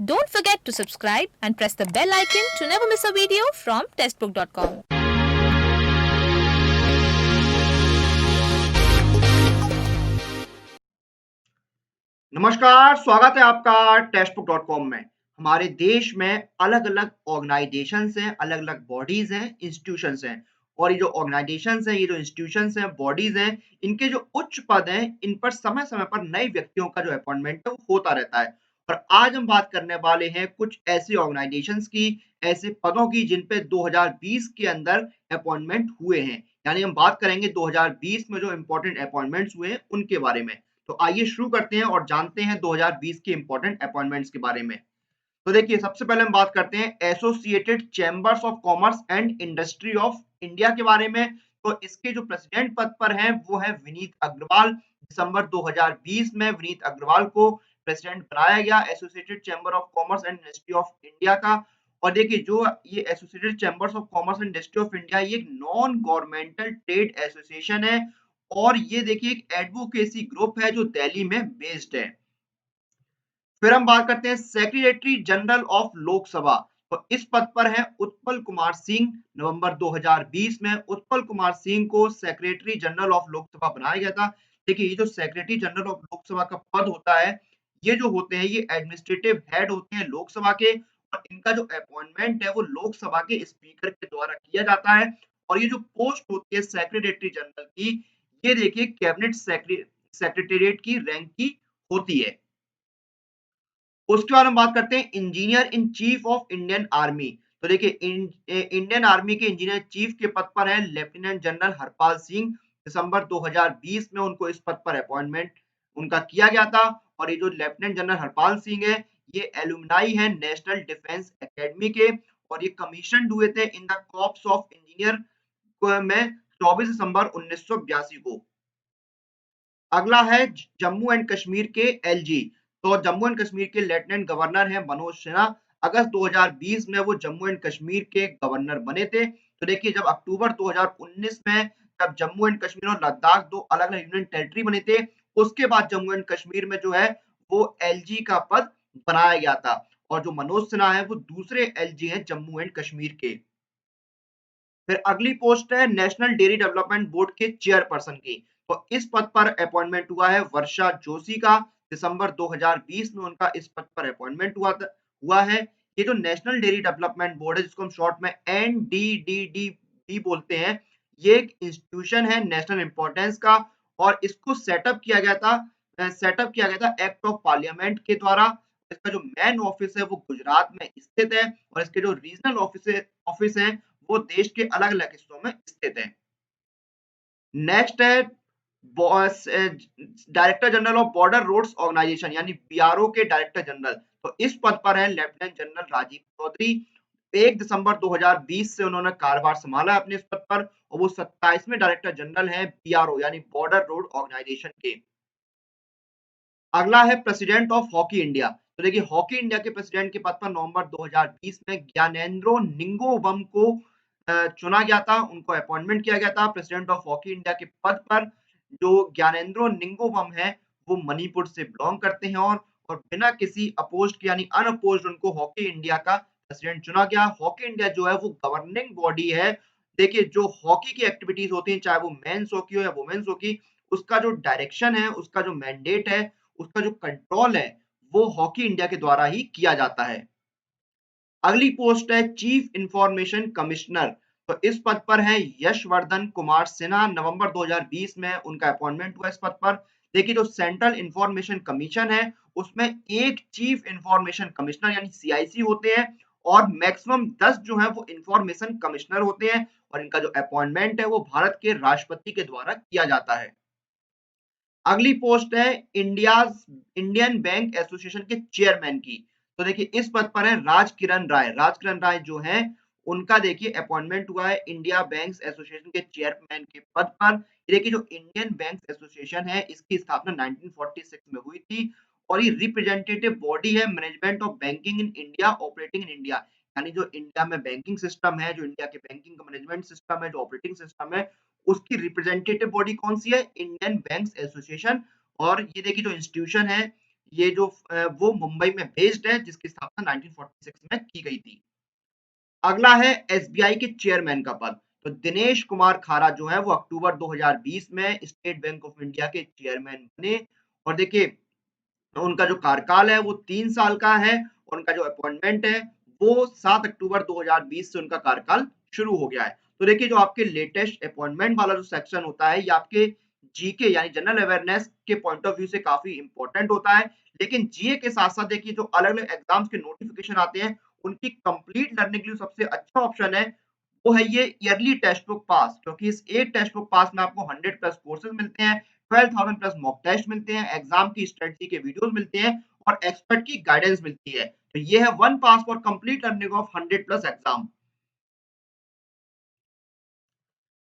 Don't forget to subscribe and press the bell icon to never miss a video from testbook.com. नमस्कार, स्वागत है आपका टेक्स्टबुक.com में। हमारे देश में अलग-अलग ऑर्गेनाइजेशंस हैं, अलग-अलग बॉडीज़ हैं, इंस्टीट्यूशंस हैं और ये जो ऑर्गेनाइजेशंस हैं, ये जो इंस्टीट्यूशंस हैं, बॉडीज़ हैं, इनके जो उच्च पद हैं, इन पर समय-समय पर नए व्यक्तियों का जो अपॉइंटमेंट है, वो होता रहता है। और आज हम बात करने वाले हैं कुछ ऐसी ऑर्गेनाइजेशंस की, ऐसे पदों की जिन पे 2020 के अंदर अपॉइंटमेंट हुए हैं। यानी हम बात करेंगे 2020 में जो इम्पोर्टेंट अपॉइंटमेंट्स हुए हैं, उनके बारे में। तो आइए शुरू करते हैं और जानते हैं 2020 के इंपॉर्टेंट अपॉइंटमेंट्स के बारे में। तो देखिए सबसे पहले हम बात करते हैं associated chambers of commerce and industry of India के बारे में। तो इसके जो प्रेसिडेंट पद पर हैं वो है विनीत अग्रवाल। दिसंबर 2020 में विनीत अग्रवाल को प्रेसिडेंट बनाया गया associated chamber of commerce and industry of India का। और देखिए जो ये associated chambers of commerce and industry of India ये एक नॉन गवर्नमेंटल ट्रेड एसोसिएशन है और ये देखिए एक एडवोकेसी ग्रुप है जो दिल्ली में बेस्ड है। फिर हम बात करते हैं सेक्रेटरी जनरल ऑफ लोकसभा। तो इस पद पर है उत्पल कुमार सिंह। नवंबर 2020 में उत्पल कुमार सिंह को सेक्रेटरी जनरल ऑफ लोकसभा बनाया गया था। देखिए ये जो सेक्रेटरी जनरल ऑफ लोकसभा का पद होता है, ये जो होते हैं ये एडमिनिस्ट्रेटिव हेड होते हैं लोकसभा के और इनका जो अपॉइंटमेंट है वो लोकसभा के स्पीकर के द्वारा किया जाता है। और ये जो पोस्ट होती है सेक्रेटरी जनरल की, ये देखिए कैबिनेट सेक्रेटेरिएट की रैंक की होती है। उसके बाद हम बात करते हैं engineer in chief of Indian army. तो देखिए इंडियन आर्मी के इंजीनियर चीफ के पद पर है लेफ्टिनेंट जनरल हरपाल सिंह। दिसंबर 2020 में उनको इस पद पर अपॉइंटमेंट उनका किया गया था। और ये जो लेफ्टिनेंट जनरल हरपाल सिंह है, ये एलुमनाई है नेशनल डिफेंस एकेडमी के और ये कमीशन हुए थे in the corps of engineer में 24 दिसंबर 1982 को। अगला है जम्मू एंड कश्मीर के एलजी। तो जम्मू एंड कश्मीर के लेफ्टिनेंट गवर्नर हैं मनोज सिन्हा। अगस्त 2020 में वो जम्मू एंड कश्मीर के गवर्नर बने थे। तो देखिए जब अक्टूबर 2019 में जब जम्मू एंड कश्मीर और लद्दाख दो अलग-अलग यूनियन टेरिटरी बने थे, उसके बाद जम्मू एंड कश्मीर में जो है वो एलजी का पद बनाया गया था और जो मनोज सिन्हा है वो दूसरे एलजी हैं जम्मू एंड कश्मीर के। फिर अगली पोस्ट है नेशनल डेयरी डेवलपमेंट बोर्ड के चेयरपर्सन की। तो इस पद पर अपॉइंटमेंट हुआ है वर्षा जोशी का। दिसंबर 2020 में उनका इस पद पर अपॉइंटमेंट हुआ है। ये जो नेशनल डेयरी डेवलपमेंट बोर्ड है जिसको हम शॉर्ट में एनडीडीडी बोलते हैं, ये एक इंस्टीट्यूशन है नेशनल इंपॉर्टेंस का और इसको सेटअप किया गया था एक्ट ऑफ पार्लियामेंट के द्वारा। इसका जो मेन ऑफिस है वो गुजरात में स्थित है और इसके जो रीजनल ऑफिस है वो देश के अलग-अलग हिस्सों में स्थित हैं। नेक्स्ट है director general of border roads organization यानी बीआरओ के डायरेक्टर जनरल। तो इस पद पर है लेफ्टिनेंट जनरल राजीव चौधरी। 1 दिसंबर 2020 से उन्होंने कार्यभार संभाला अपने इस पद पर और वो 27वें डायरेक्टर जनरल हैं बीआरओ यानी बॉर्डर रोड ऑर्गेनाइजेशन के। अगला है प्रेसिडेंट ऑफ हॉकी इंडिया। तो देखिए हॉकी इंडिया के प्रेसिडेंट के पद पर नवंबर 2020 में ज्ञानेंद्रो निंगोवम को चुना गया था, उनको अपॉइंटमेंट किया गया था प्रेसिडेंट ऑफ हॉकी इंडिया के पद पर। जो ज्ञानेंद्रो निंगोवम है वो मणिपुर से बिलोंग करते हैं और बिना किसी अपोज्ड के यानी अनअपोज्ड उनको हॉकी इंडिया का प्रेसिडेंट चुना गया। हॉकी इंडिया जो है वो गवर्निंग बॉडी है। देखिए जो हॉकी की एक्टिविटीज होती हैं चाहे वो मेंस हॉकी हो या वुमेन्स हॉकी, उसका जो डायरेक्शन है, उसका जो मैंडेट है, उसका जो कंट्रोल है वो हॉकी इंडिया के द्वारा ही किया जाता है। अगली पोस्ट है चीफ इंफॉर्मेशन कमिश्नर। तो इस पद पर है यशवर्धन कुमार सिन्हा। नवंबर 2020 में उनका अपॉइंटमेंट हुआ इस पद पर। देखिए जो सेंट्रल इंफॉर्मेशन कमीशन है उसमें एक चीफ इंफॉर्मेशन कमिश्नर यानी सीआईसी होते हैं और मैक्सिमम 10 जो है वो इंफॉर्मेशन कमिश्नर होते हैं और इनका जो अपॉइंटमेंट है वो भारत के राष्ट्रपति के द्वारा किया जाता है। अगली पोस्ट है इंडियन बैंक एसोसिएशन के चेयरमैन की। तो देखिए इस पद पर है राजकिरण राय। राजकिरण राय जो है उनका देखिए अपॉइंटमेंट हुआ है इंडिया बैंक्स एसोसिएशन के चेयरमैन के पद पर। देखिए जो इंडियन बैंक्स एसोसिएशन है इसकी स्थापना 1946 में हुई थी और ये रिप्रेजेंटेटिव बॉडी है management of banking in India operating in India. यानी जो इंडिया में बैंकिंग सिस्टम है, जो इंडिया के बैंकिंग का मैनेजमेंट सिस्टम है, जो ऑपरेटिंग सिस्टम है, उसकी रिप्रेजेंटेटिव बॉडी कौन सी है? Indian banks association. और ये देखिए जो इंस्टीट्यूशन है ये जो वो मुंबई में बेस्ड है, जिसकी स्थापना 1946 में की गई थी। अगला है एसबीआई के चेयरमैन का पद। तो दिनेश कुमार खारा जो है वो अक्टूबर 2020 में स्टेट बैंक ऑफ इंडिया के चेयरमैन बने। और देखिए, तो उनका जो कार्यकाल है वो 3 साल का है और उनका जो अपॉइंटमेंट है वो 7 अक्टूबर 2020 से उनका कार्यकाल शुरू हो गया है। तो देखिए, जो आपके लेटेस्ट अपॉइंटमेंट वाला जो सेक्शन होता है, ये आपके जीके यानी जनरल अवेयरनेस के पॉइंट ऑफ व्यू से काफ़ी इम्पोर्टेंट होता है। लेकिन जीए के साथ-साथ देखिए, जो अलग-अलग एग्ज़ाम्स के नोटिफ़िकेशन आते हैं, उनकी कंप्लीट लर्निंग के लिए सबसे अच्छा ऑप्शन है, वो है ये ईयरली टेक्स्ट बुक पास, क्योंकि इस एक टेक्स्ट बुक पास में आपको 100 प्लस कोर्सेज़ मिलते हैं, 12,000 प्लस मॉक टेस्ट मिलते हैं, एग्जाम की स्ट्रेटजी के वीडियोस मिलते हैं और एक्सपर्ट की गाइडेंस मिलती है। तो ये है one pass for complete learning of 100 plus exam.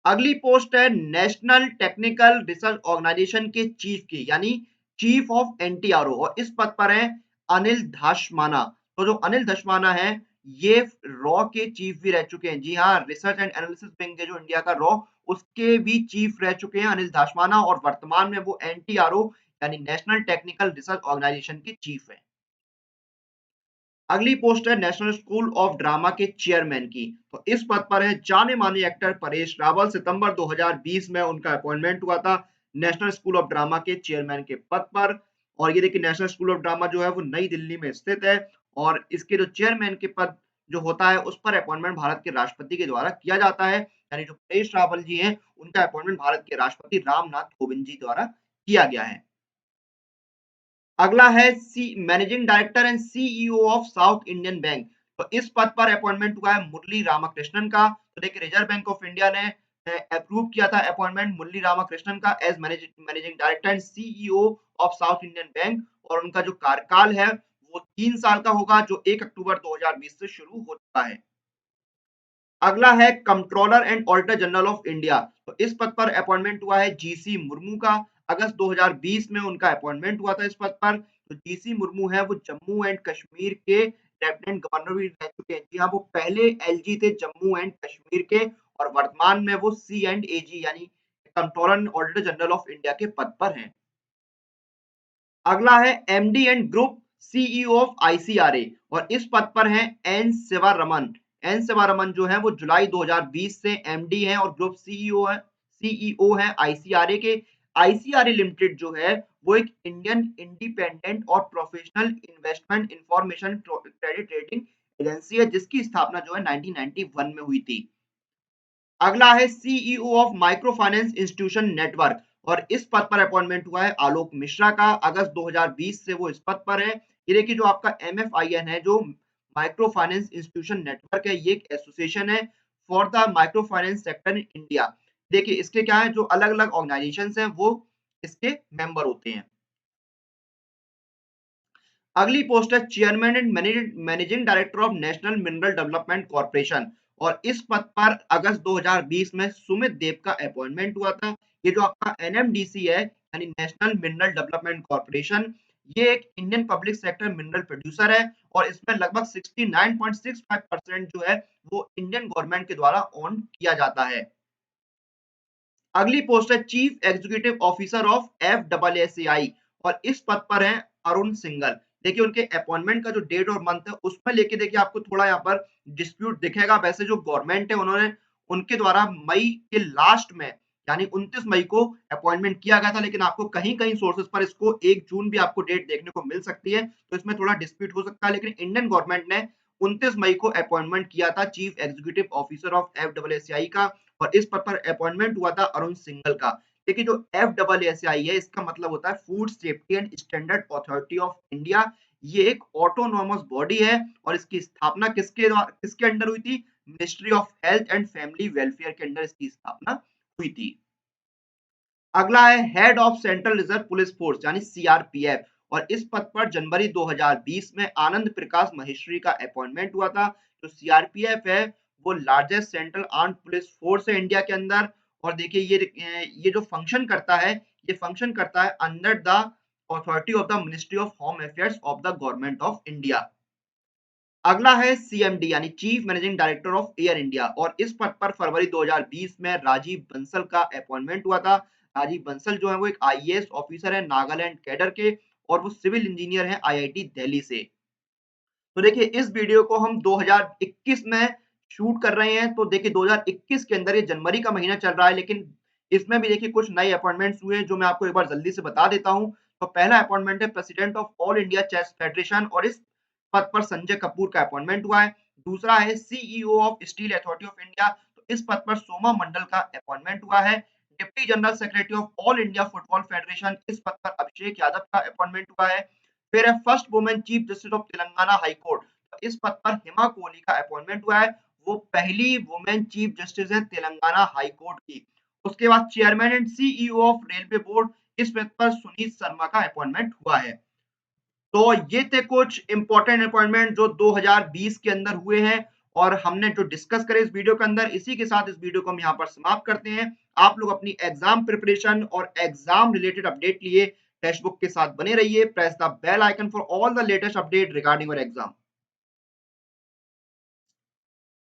अगली पोस्ट है नेशनल टेक्निकल रिसर्च ऑर्गेनाइजेशन के चीफ की, यानी चीफ ऑफ एनटीआरओ, और इस पद पर है अनिल धाशमाना। तो जो अनिल धाशमाना है, ये रॉ के चीफ भी रह चुके हैं। जी हाँ, रिसर्च एंड एनालिसिस विंग के जो इंडिया का रॉ, उसके भी चीफ रह चुके हैं अनिल धाशमाना, और वर्तमान में वो एनटीआरओ यानी नेशनल टेक्निकल रिसर्च ऑर्गेनाइजेशन के चीफ है। अगली पोस्ट है नेशनल स्कूल ऑफ ड्रामा के चेयरमैन की। तो इस पद पर है जाने माने एक्टर परेश रावल। सितंबर 2020 में उनका अपॉइंटमेंट हुआ था नेशनल स्कूल ऑफ ड्रामा के चेयरमैन के पद पर। और ये देखिए, नेशनल स्कूल ऑफ ड्रामा जो है वो नई दिल्ली में स्थित है, और इसके जो चेयरमैन के पद जो होता है, उस पर अपॉइंटमेंट भारत के राष्ट्रपति के द्वारा किया जाता है। यानी जो परेश रावल जी हैं, उनका अपॉइंटमेंट भारत के राष्ट्रपति रामनाथ कोविंद जी द्वारा किया गया है। अगला है सी managing director and CEO of South Indian Bank. तो इस पद पर अपॉइंटमेंट हुआ है मुरली रामाकृष्णन का। तो देखिए, रिजर्व बैंक ऑफ इंडिया ने अप्रूव किया था अपॉइंटमेंट मुरली रामाकृष्णन का as managing director and CEO of South Indian bank, और उनका जो कार्यकाल है वो 3 साल का होगा, जो 1 अक्टूबर 2020 से शुरू हो चुका है। अगला है controller and auditor general of India. तो इस पद पर अपॉइंटमेंट हुआ है जीसी मुर्मू का। अगस्त 2020 में उनका अपॉइंटमेंट हुआ था इस पद पर। तो जीसी मुर्मू है वो जम्मू एंड कश्मीर के लेफ्टिनेंट गवर्नर भी रह चुके हैं। जी हाँ, वो पहले एलजी थे जम्मू एंड कश्मीर के, और वर्तमान में वो सी एंड एजी यानी controller and auditor general of India के पद पर हैं। अगला है MD and group CEO of ICRA, और इस पद पर हैं एन शिवारमन। एन शिवारमन जो है वो जुलाई 2020 से एमडी हैं और ग्रुप सीईओ है आईसीआरए के। आईसीआरए लिमिटेड जो है वो एक इंडियन इंडिपेंडेंट और professional investment information credit rating agency है, जिसकी स्थापना जो है 1991 में हुई थी। अगला है CEO of micro finance institution network, और इस पद पर अपॉइंटमेंट हुआ है आलोक मिश्रा का। अगस्त 2020 से वो इस पद पर है। ये देखिए, जो आपका एमएफआईएन है, जो माइक्रो फाइनेंस इंस्टीट्यूशन नेटवर्क है, ये एक एसोसिएशन है for the micro finance sector in India. देखिए, इसके क्या है, जो अलग अलग ऑर्गेनाइजेशन हैं वो इसके मेंबर होते हैं। अगली पोस्ट है chairman and managing director of national mineral development corporation, और इस पद पर अगस्त 2020 में सुमित देव का अपॉइंटमेंट हुआ था। ये जो आपका एनएमडीसी है यानी नेशनल मिनरल डेवलपमेंट कॉर्पोरेशन, ये एक Indian public sector mineral producer है, और इसमें लगभग 69.65% जो है वो इंडियन गवर्नमेंट के द्वारा ओन किया जाता है। अगली पोस्ट है chief executive officer of FSSAI, और इस पद पर हैं अरुण सिंघल। देखिए, उनके अपॉइंटमेंट का जो डेट और मंथ है उसमें लेके देखिए आपको थोड़ा यहाँ पर डिस्प्यूट दिखेगा। वैसे जो गवर्नमेंट है, उन्होंने उनके द्वारा मई के लास्ट में यानी 29 मई को अपॉइंटमेंट किया गया था, लेकिन आपको कहीं कहीं सोर्सेस पर इसको 1 जून भी आपको डेट देखने को मिल सकती है। तो इसमें थोड़ा डिस्प्यूट हो सकता है, लेकिन इंडियन गवर्नमेंट ने 29 मई को अपॉइंटमेंट किया था chief executive officer of FSSAI का, और इस पद पर अपॉइंटमेंट हुआ था अरुण सिंघल का। देखिए, जो एफएसएसएआई है, इसका मतलब होता है food safety and standard authority of India. ये एक ऑटोनोमस बॉडी है, और इसकी स्थापना किसके अंडर हुई थी? Ministry of health and family welfare के अंडर इसकी स्थापना हुई थी। अगला है head of central reserve police force यानी सीआरपीएफ, और इस पद पर जनवरी 2020 में आनंद प्रकाश महेश्वरी का अपॉइंटमेंट हुआ था। जो सीआरपीएफ है वो largest central armed police force है इंडिया के अंदर। और देखिए, ये जो फंक्शन करता है, ये फंक्शन करता है under the authority of the ministry of home affairs of the government of India. अगला है सीएमडी यानी chief managing director of air India, और इस पद पर फरवरी 2020 में राजीव बंसल का अपॉइंटमेंट हुआ था। राजीव बंसल जो है वो एक आईएएस ऑफिसर है नागालैंड कैडर के, और वो सिविल इंजीनियर हैं आईआईटी दिल्ली से। तो देखिए इस वीडियो को हम 2021 में शूट कर रहे हैं, तो देखिए 2021 के अंदर ये जनवरी का महीना चल रहा है, लेकिन इसमें भी देखिए कुछ नए अपॉइंटमेंट्स हुए जो मैं आपको एक बार जल्दी से बता देता हूँ। तो पहला अपॉइंटमेंट है president of all India chess federation और इस पद पर संजय कपूर का अपॉइंटमेंट हुआ है। दूसरा है CEO of steel authority of India, तो इस पद पर सोमा मंडल का अपॉइंटमेंट हुआ है। Deputy general secretary of all India football federation, इस पद पर अभिषेक यादव का अपॉइंटमेंट हुआ है। फिर है first women chief justice of Telangana high court, इस पद पर हिमा कोहली का अपॉइंटमेंट हुआ है। वो पहली वुमेन चीफ जस्टिस है तेलंगाना हाई कोर्ट की। उसके बाद chairman and CEO of railway board, इस पद पर सुनीत शर्मा का अपॉइंटमेंट हुआ है। तो ये थे कुछ इंपॉर्टेंट अपॉइंटमेंट जो 2020 के अंदर हुए हैं और हमने जो डिस्कस करे इस वीडियो के अंदर। इसी के साथ इस वीडियो को हम यहाँ पर समाप्त करते हैं। आप लोग अपनी एग्जाम प्रिपरेशन और एग्जाम रिलेटेड अपडेट लिए टेक्स्ट बुक के साथ बने रहिए। Press the bell icon for all the latest update regarding your exam.